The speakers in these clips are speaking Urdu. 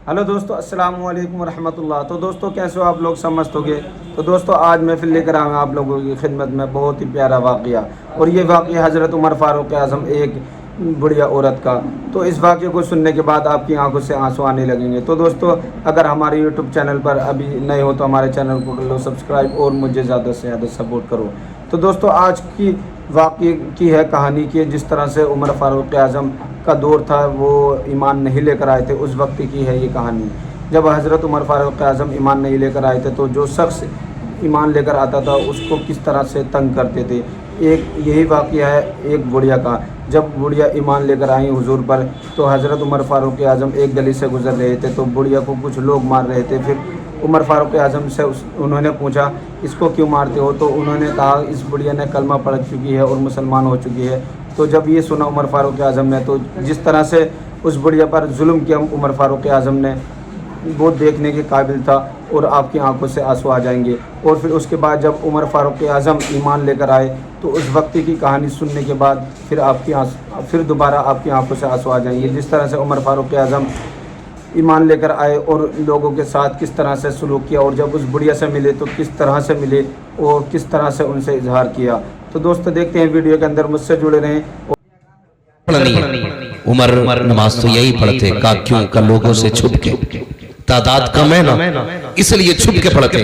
ہلو دوستو، السلام علیکم ورحمۃ اللہ۔ تو دوستو کیسے ہو آپ لوگ؟ سمجھ ہو گے۔ تو دوستو آج محفل لے کر آؤں آپ لوگوں کی خدمت میں بہت ہی پیارا واقعہ، اور یہ واقعہ حضرت عمر فاروق اعظم ایک بڑھیا عورت کا۔ تو اس واقعے کو سننے کے بعد آپ کی آنکھوں سے آنسو آنے لگیں گے۔ تو دوستو اگر ہمارے یوٹیوب چینل پر ابھی نئے ہو تو ہمارے چینل کو کر لو سبسکرائب اور مجھے زیادہ سے زیادہ سپورٹ کرو۔ تو دوستو آج کی واقعے کی ہے کہانی کی جس طرح سے عمر فاروق اعظم کا دور تھا، وہ ایمان نہیں لے کر آئے تھے، اس وقت کی ہے یہ کہانی۔ جب حضرت عمر فاروق اعظم ایمان نہیں لے کر آئے تھے تو جو شخص ایمان لے کر آتا تھا اس کو کس طرح سے تنگ کرتے تھے۔ یہی واقعہ ہے ایک بڑھیا کا۔ جب بڑھیا ایمان لے کر آئیں حضور پر تو حضرت عمر فاروق اعظم ایک گلی سے گزر رہے تھے تو بڑھیا کو کچھ لوگ مار رہے تھے۔ پھر عمر فاروق اعظم سے انہوں نے پوچھا اس کو کیوں مارتے ہو؟ تو انہوں نے کہا اس بڑھیا نے کلمہ پڑھ چکی ہے اور مسلمان ہو چکی ہے۔ تو جب یہ سنا عمر فاروق اعظم نے تو جس طرح سے اس بڑھیا پر ظلم کیا عمر فاروق اعظم نے، وہ دیکھنے کے قابل تھا، اور آپ کی آنکھوں سے آنسو آ جائیں گے۔ اور پھر اس کے بعد جب عمر فاروق اعظم ایمان لے کر آئے تو اس وقت کی کہانی سننے کے بعد پھر دوبارہ آپ کی آنکھوں سے آنسو آ جائیں گے۔ جس طرح سے عمر فاروق اعظم ایمان لے کر آئے اور لوگوں کے ساتھ کس طرح سے سلوک کیا، اور جب اس بڑھیا سے ملے تو کس طرح سے ملے اور کس طرح سے ان سے اظہار کیا۔ تو دوستو دیکھتے ہیں ویڈیو کے اندر، مجھ سے جڑے رہیں۔ عمر نماز تو یہی پڑھتے کیوں کہ لوگوں سے چھپ کے، تعداد کم ہے نا اس لیے چھپ کے پڑھتے۔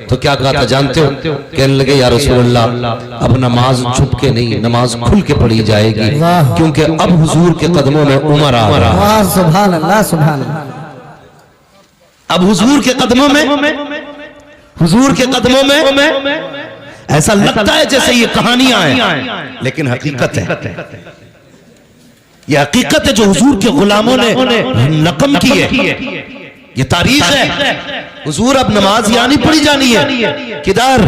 تو کیا کہا تھا جانتے ہو؟ کہنے لگے یا رسول اللہ اب نماز چھپ کے نہیں، نماز کھل کے پڑھی جائے گی، کیونکہ اب حضور کے قدموں میں عمر آ رہا ہے۔ سبحان اللہ سبحان اللہ۔ اب حضور کے قدموں میں، حضور کے قدموں میں ایسا لگتا ہے جیسے یہ کہانیاں ہیں، لیکن حقیقت ہے، یہ حقیقت ہے جو حضور کے غلاموں نے نقم کی ہے، یہ تاریخ ہے۔ حضور اب نماز یہاں نہیں پڑھی جانی ہے، کدھر؟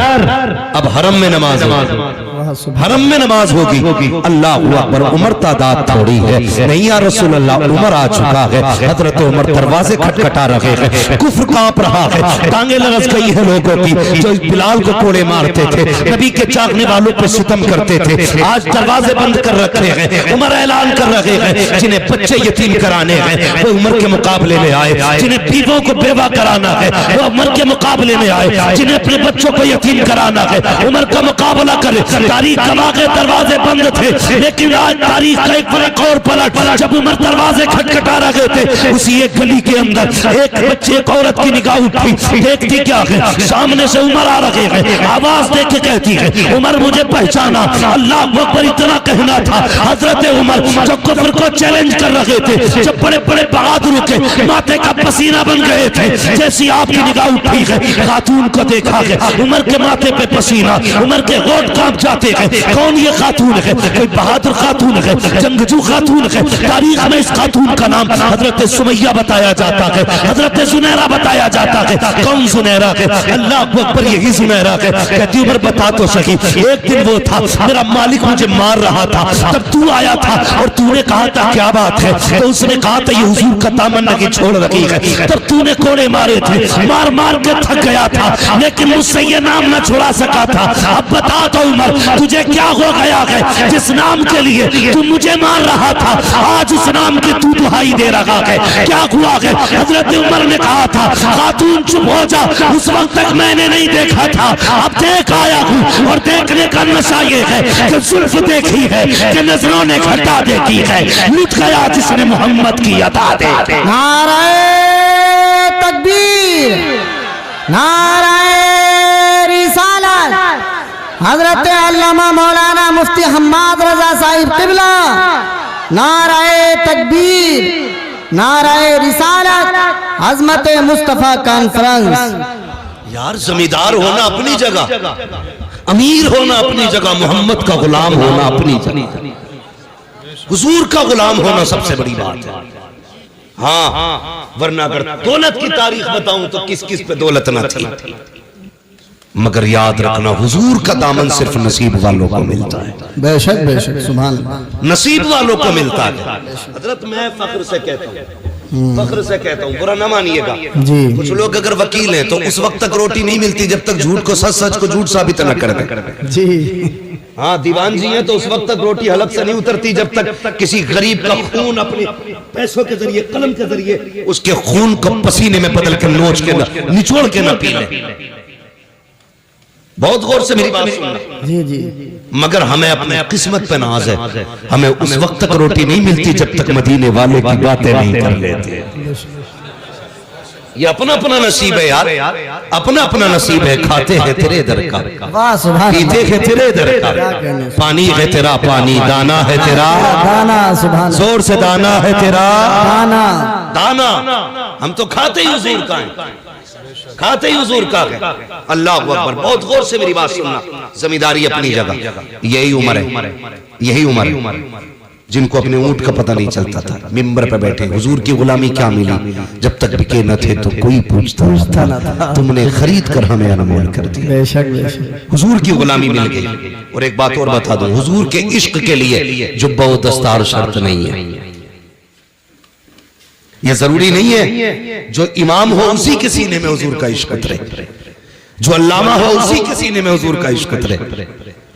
اب حرم میں نماز ہوگی، حرم میں نماز ہوگی۔ اللہ اکبر، عمر تعداد تھوڑی ہے نہیں یا رسول اللہ، عمر آ چکا ہے۔ حضرت عمر دروازے کھٹکھٹا رہے ہیں، کفر کانپ رہا ہے، ٹانگیں لرز گئی ہیں لوگوں کی جو بلال کو کوڑے مارتے تھے، نبی کے چاہنے والوں پہ ستم کرتے تھے، آج دروازے بند کر رکھے ہیں۔ عمر اعلان کر رہے ہیں جنہیں بچے یتیم کرانے ہیں وہ عمر کے مقابلے میں آئے، جنہیں بیووں کو بیوہ کرانا ہے وہ عمر کے مقابلے میں آئے، جنہیں اپنے بچوں کو یتیم کرانا ہے عمر کا مقابلہ کرے۔ تاریخ گواہ کے دروازے بند تھے، لیکن آج تاریخ کا ایک اور پلٹ، جب عمر دروازے کھٹکھٹا رہے تھے اسی ایک گلی کے اندر ایک بچے ایک عورت کی نگاہ اٹھی، دیکھتی کیا ہے سامنے سے عمر آ رہے ہیں، آواز دے کے کہتی ہے عمر مجھے پہچانا۔ اللہ اکبر، اتنا کہنا تھا حضرت عمر جو کفر کو چیلنج کر رہے تھے، جب بڑے بڑے بہادروں کے ماتھے کا پسینہ بن گئے تھے، جیسی آپ کی نگاہ اٹھی ہے خاتون کو دیکھا ہے، عمر کے ماتھے پہ پسینہ، عمر کے ہونٹ کانپ جاتے ہیں۔ کون یہ خاتون ہے؟ کوئی بہادر خاتون ہے، جنگجو خاتون ہے۔ تاریخ میں اس خاتون کا نام حضرت سمیہ بتایا جاتا ہے، حضرت زنیرہ بتایا جاتا ہے۔ کون زنیرہ ہے؟ اللہ اکبر، یہی زنیرہ ہے۔ کہتی عمر بتا تو صحیح، ایک دن وہ تھا میرا مالک مجھے مار رہا تھا، تب تو آیا تھا اور تو نے کہا تھا کیا بات ہے؟ تو اس نے کہا تھا یہ حضور کا دامن نہیں چھوڑ رہی ہے، تب تو نے کوڑے مارے تھے، مار مار کے تھک گیا تھا، لیکن مجھ سے یہ نام نہ چھڑا سکا تھا۔ اب بتا تو عمر تجھے کیا ہو گیا ہے؟ جس نام کے لیے تو مجھے مار رہا تھا آج اس نام کی تو دہائی دے رہا ہے، کیا ہوا ہے؟ حضرت عمر نے کہا تھا خاتون چپ ہو جا، اس وقت تک میں نے نہیں دیکھا تھا، اب دیکھ آیا ہوں، اور دیکھنے کا نشہ یہ ہے کہ زلف دیکھی ہے کہ نظروں نے گھٹا دیکھی ہے، لٹ گیا جس نے محمد کی عطا دے۔ نعرہ تکبیر، نعرہ رسالت، حضرت علامہ مولانا مفتی حماد رضا صاحب قبلہ، نعرہ تکبیر، نعرہ رسالت، عظمت مصطفیٰ کانفرنس۔ یار زمیندار ہونا اپنی جگہ، امیر ہونا اپنی جگہ، محمد کا غلام ہونا اپنی جگہ، حضور کا غلام ہونا سب سے بڑی بات ہے۔ ہاں ورنہ اگر دولت کی تاریخ بتاؤں تو کس کس پہ دولت نہ تھی، مگر یاد رکھنا حضور کا دامن صرف نصیب والوں کو ملتا ہے۔ بے شک بے شک، سبحان اللہ، نصیب والوں کو ملتا ہے۔ حضرت میں فخر سے کہتا ہوں فخر سے کہتا ہوں، برا نہ مانیے گا، جی کچھ لوگ اگر وکیل ہیں تو اس وقت تک روٹی نہیں ملتی جب تک جھوٹ کو سچ، سچ کو جھوٹ ثابت نہ کر دیں۔ جی ہاں دیوان جی ہیں تو اس وقت تک روٹی حلق سے نہیں اترتی جب تک کسی غریب کا خون اپنے پیسوں کے ذریعے، قلم کے ذریعے اس کے خون کو پسینے میں بدل کے نوچ کے نچوڑ کے نہ پی لیں۔ بہت غور سے میری بات سننا، جی جی مگر ہمیں اپنے قسمت پہ ناز ہے، ہمیں اس وقت تک روٹی نہیں ملتی جب تک مدینے والے کی باتیں نہیں کر لیتے۔ یہ اپنا اپنا نصیب ہے یار، اپنا اپنا نصیب ہے، کھاتے ہیں تیرے در کا، واہ سبحان پیتے اللہ، ہیں تیرے در کا، پانی ہے تیرا پانی، دانا ہے تیرا دانا سبحان اللہ، زور سے دانا ہے تیرا دانا دانا، ہم تو کھاتے ہی حضور کا ہیں، کھاتے ہی حضور کا ہے۔ اللہ اکبر، بہت غور سے میری بات سننا، زمینداری اپنی جگہ، یہی عمر ہے، یہی عمر ہے جن کو اپنے اونٹ کا پتہ نہیں چلتا تھا، ممبر پہ بیٹھے حضور کی غلامی کیا ملی، جب تک بکے نہ تھے تو کوئی پوچھتا نہ تھا، تم نے خرید کر ہمیں انمول کر دیا، بے شک بے شک، حضور کی غلامی مل گئی۔ اور ایک بات اور بتا دوں، حضور کے عشق کے لیے جبہ و دستار شرط نہیں ہے، یہ ضروری نہیں ہے جو امام ہو اسی کے سینے میں حضور کا عشق اترے، جو علامہ ہو اسی کے سینے میں حضور کا عشق اترے۔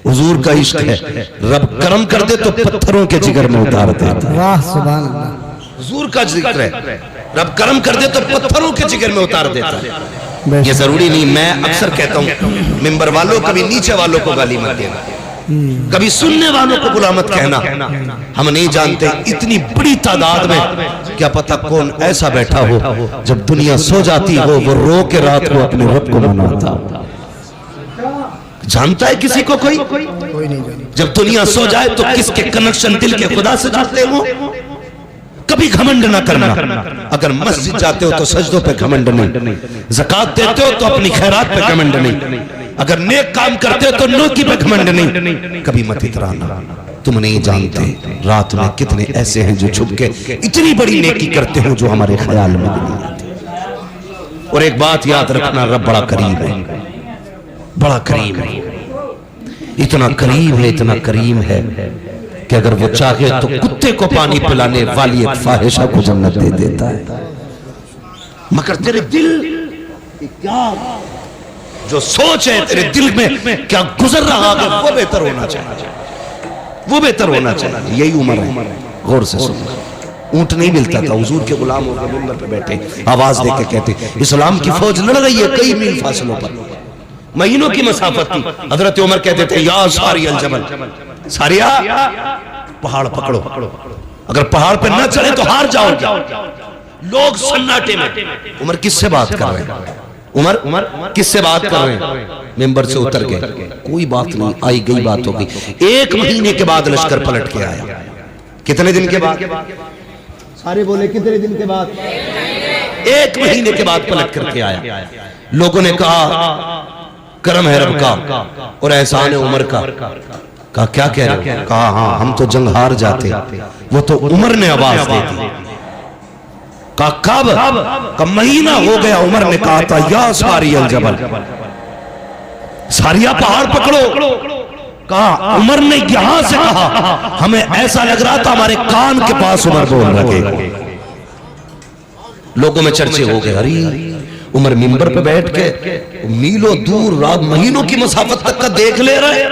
حضور کا عشق ہے، رب کرم کر دے تو پتھروں کے جگر میں اتار دیتا ہے، واہ سبحان اللہ، حضور کا ذکر ہے، رب کرم کر دے تو پتھروں کے جگر میں اتار دیتا ہے۔ بے یہ ضروری نہیں، میں اکثر کہتا ہوں ممبر والوں کبھی نیچے والوں کو گالی مت دینا، کبھی سننے والوں کو برا مت کہنا، ہم نہیں جانتے اتنی بڑی تعداد میں کیا پتہ کون ایسا بیٹھا ہو جب دنیا سو جاتی ہو وہ رو کے رات کو اپنے رب کو مناتا ہو۔ جانتا ہے کسی کو کوئی؟ کوئی نہیں جانے، جب دنیا سو جائے تو کس کے کنیکشن دل کے خدا سے جاتے ہو؟ کبھی گھمنڈ نہ کرنا، اگر مسجد جاتے ہو تو سجدوں پہ گھمنڈ نہیں، زکوٰۃ دیتے ہو تو اپنی خیرات پہ گھمنڈ نہیں، اگر نیک کام کرتے ہو تو نیکی پہ گھمنڈ نہیں، کبھی مت اترانا۔ تم نہیں جانتے رات میں کتنے ایسے ہیں جو چھپ کے اتنی بڑی نیکی کرتے ہوں جو ہمارے خیال میں بھی نہیں آتی۔ اور ایک بات یاد رکھنا، رب بڑا کریم ہے، بڑا کریم ہے، اتنا کریم ہے، اتنا کریم ہے کہ اگر وہ چاہے تو کتے کو پانی پلانے والی ایک فاحشہ کو جنت دے دیتا ہے، مگر تیرے دل کیا جو سوچ ہے تیرے دل میں کیا گزر رہا ہے وہ بہتر ہونا چاہیے، وہ بہتر ہونا چاہیے۔ یہی عمر ہے، غور سے سننا۔ اونٹ نہیں ملتا تھا، حضور کے غلام ہو کے ممبر پہ بیٹھے آواز دے کے کہتے اسلام کی فوج لڑ رہی ہے کئی میل فاصلوں پر، مہینوں کی مسافت تھی۔ حضرت عمر کہتے تھے یا ساری الجبل، ساریا پہاڑ پکڑو، اگر پہاڑ پہ نہ چڑھے تو ہار جاؤ گے۔ لوگ سناٹے میں، عمر کس سے بات کر رہے ہیں؟ عمر کس سے بات کر رہے ہیں؟ ممبر سے اتر گئے، کوئی بات نہیں، آئی گئی بات ہو گئی۔ ایک مہینے کے بعد لشکر پلٹ کے آیا۔ کتنے دن کے بعد؟ سارے بولے کتنے دن کے بعد؟ ایک مہینے کے بعد پلٹ کر کے آیا۔ لوگوں نے کہا کرم ہے رب کا اور احسان ہے عمر کا۔ کہا کیا کہہ رہے ہو؟ کہا ہاں ہم تو جنگ ہار جاتے، وہ تو عمر نے آواز دے دی۔ کہا کب؟ کہا مہینہ ہو گیا، عمر نے کہا تھا یا ساری الجبل، ساریا پہاڑ پکڑو۔ کہا عمر نے یہاں سے کہا، ہمیں ایسا لگ رہا تھا ہمارے کان کے پاس عمر بول رہے تھے۔ لوگوں میں چرچے ہو گئے، ارے عمر ممبر پہ بیٹھ کے میلوں دور رات مہینوں کی مسافت تک کا دیکھ لے رہے،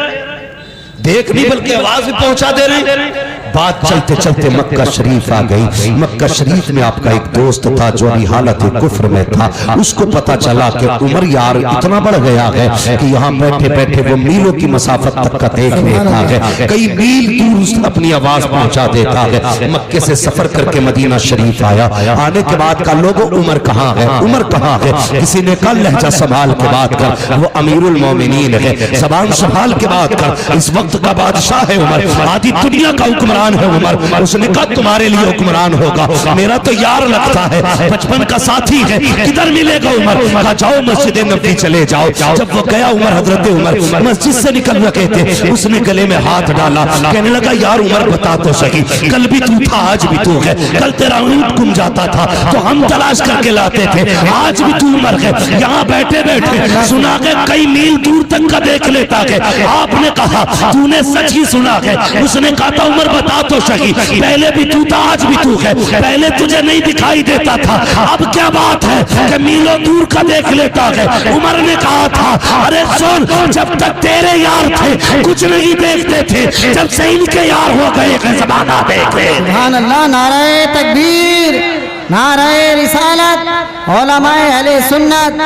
دیکھ نہیں بلکہ آواز بھی پہنچا دے رہے۔ بات چلتے چلتے مکہ شریف آ گئی۔ مکہ شریف میں آپ کا ایک دوست تھا جو ابھی حالت کفر میں تھا، اس کو پتا چلا کہ عمر یار اتنا بڑھ گیا ہے کہ یہاں بیٹھے بیٹھے وہ میلوں کی مسافت تک کا دیکھ لیتا ہے، کئی میل دور اپنی آواز پہنچا دیتا ہے۔ مکے سے سفر کر کے مدینہ شریف آیا، آنے کے بعد کا لوگوں عمر کہاں ہے، عمر کہاں ہے؟ کسی نے کہا لہجہ سنبھال کے بات کر، وہ امیر المومنین ہے، زبان سنبھال کے بات کر، اس وقت کا بادشاہ ہے عمر، آدھی دنیا کا حکمران ہے عمر۔ اس نے کہا تمہارے لیے حکمران ہوگا، میرا تو یار لگتا ہے، بچپن کا ساتھی ہے، کدھر ملے گا عمر؟ کہا جاؤ مسجد نبوی چلے جاؤ۔ جب وہ گیا عمر، حضرت عمر مسجد سے نکل رہے تھے، اس نے گلے میں ہاتھ ڈالا، کہنے لگا یار عمر بتا تو صحیح، کل بھی تو تھا آج بھی تو ہے، کل تیرا اونٹ گم جاتا تھا تو ہم تلاش کر کے لاتے تھے، آج بھی تو عمر ہے، یہاں بیٹھے بیٹھے سنا کہ کئی میل دور تک کا دیکھ لیتا ہے۔ آپ نے کہا تو نے سچ ہی سنا ہے؟ اس نے کہا تھا عمر بتا بتا تو سکی، پہلے بھی تو تھا آج بھی تو ہے، پہلے تجھے نہیں دکھائی دیتا تھا، اب کیا بات ہے کہ میلوں دور کا دیکھ لیتا ہے؟ عمر نے کہا تھا ارے سن، جب تک تیرے یار تھے کچھ نہیں دیکھتے تھے، جب سے ان کے یار ہو گئے کہ زمانہ دیکھے۔ سبحان اللہ، نعرہ تکبیر، نعرہ رسالت، علماء اہل سنت۔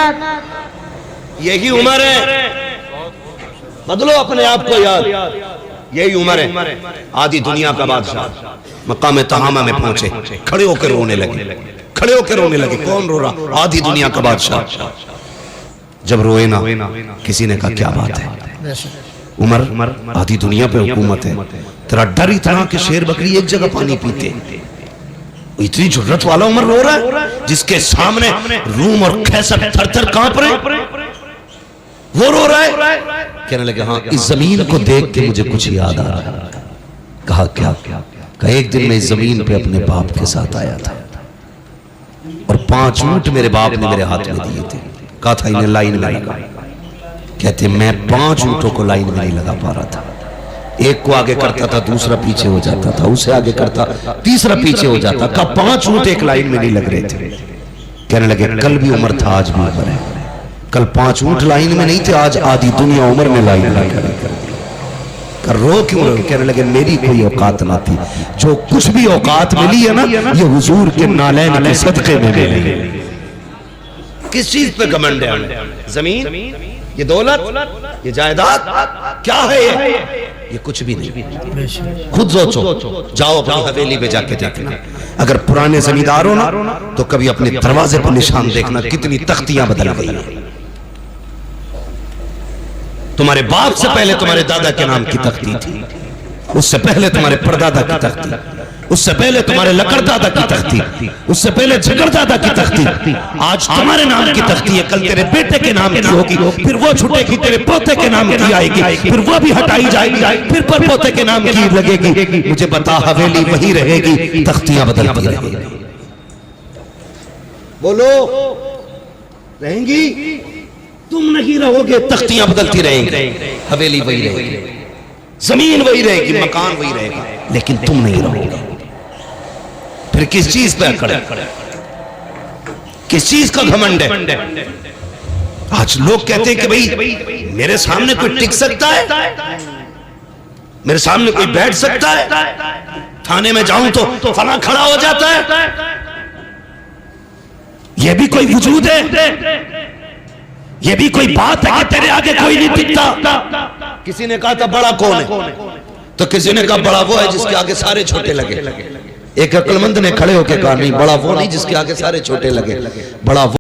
یہی عمر ہے، بدلو اپنے آپ کو یاد، یہی عمر ہے آدھی دنیا کا بادشاہ مقام تہامہ میں پہنچے، کھڑے ہو کے رونے لگے، کھڑے ہو کے رونے لگے۔ کون رو رہا؟ آدھی دنیا کا بادشاہ۔ جب روئے نا کسی نے کہا کیا بات ہے عمر، آدھی دنیا پہ حکومت ہے، تیرا ڈر اتنا کہ شیر بکری ایک جگہ پانی پیتے، اتنی جرت والا عمر رو رہا ہے جس کے سامنے روم اور قیصر تھر تھر کانپ رہے، وہ رو رہا ہے۔ کہنے لگے ہاں اس زمین کو دیکھ کے مجھے کچھ یاد آ رہا ہے۔ کہا کیا؟ کہ ایک دن میں اس زمین پہ اپنے باپ کے ساتھ آیا تھا اور 5 اونٹ میرے باپ نے میرے ہاتھ میں دیے تھے، کہا تھا انہیں لائن میں لگا۔ کہتے میں 5 اونٹوں کو لائن میں نہیں لگا پا رہا تھا، ایک کو آگے کرتا تھا دوسرا پیچھے ہو جاتا تھا، اسے آگے کرتا تیسرا پیچھے ہو جاتا، کہا 5 اونٹ ایک لائن میں نہیں لگ رہے تھے۔ کہنے لگے کل بھی عمر تھا آج بھی عمر ہے، کل 5 اونٹ لائن میں نہیں تھے، آج آدھی دنیا عمر میں لائن میں کر رو کیوں رہے؟ کہنے لگے میری کوئی اوقات نہ تھی، جو کچھ بھی اوقات ملی ہے نا یہ حضور کے نالین کے صدقے میں ملی۔ کس چیز پہ گھمنڈ ہے ہمیں؟ زمین، یہ دولت، یہ جائیداد کیا ہے؟ یہ کچھ بھی نہیں۔ خود سوچو، جاؤ اپنی حویلی پہ جا کے دیکھنا، اگر پرانے زمیندار ہو نا تو کبھی اپنے دروازے پر نشان دیکھنا کتنی تختیاں بدل گئی ہیں۔ تمہارے باپ سے پہلے تمہارے دادا کے نام کی تختی تھی، اس سے پہلے تمہارے پردادا کی تختی، اس سے پہلے تمہارے لکڑ دادا کی تختی، اس سے پہلے جگر دادا کی تختی، آج تمہارے نام کی تختی ہے، کل تیرے بیٹے کے نام کی ہوگی، پھر وہ چھٹے گی تیرے پوتے کے نام کی آئے گی، پھر وہ بھی ہٹائی جائے گی، پھر پر پوتے کے نام کی لگے گی۔ مجھے بتا حویلی وہی رہے گی، تختیاں بدلتی رہیں گی۔ بولو رہیں گی؟ تم نہیں رہو گے، تختیاں بدلتی رہیں گی، حویلی وہی رہے گی، زمین وہی رہے گی، مکان وہی رہے گا، لیکن تم نہیں رہو گے۔ پھر کس چیز پہ اکڑ ہے؟ کس چیز کا گھمنڈ ہے؟ آج لوگ کہتے ہیں کہ بھئی میرے سامنے کوئی ٹک سکتا ہے، میرے سامنے کوئی بیٹھ سکتا ہے، تھانے میں جاؤں تو فلاں کھڑا ہو جاتا ہے، یہ بھی کوئی وجود ہے؟ یہ بھی کوئی بات ہے کہ تیرے آگے کوئی نہیں ٹکتا؟ کسی نے کہا تھا بڑا کون ہے، تو کسی نے کہا بڑا وہ ہے جس کے آگے سارے چھوٹے لگے۔ ایک عقل مند نے کھڑے ہو کے کہا نہیں، بڑا وہ نہیں جس کے آگے سارے چھوٹے لگے، بڑا وہ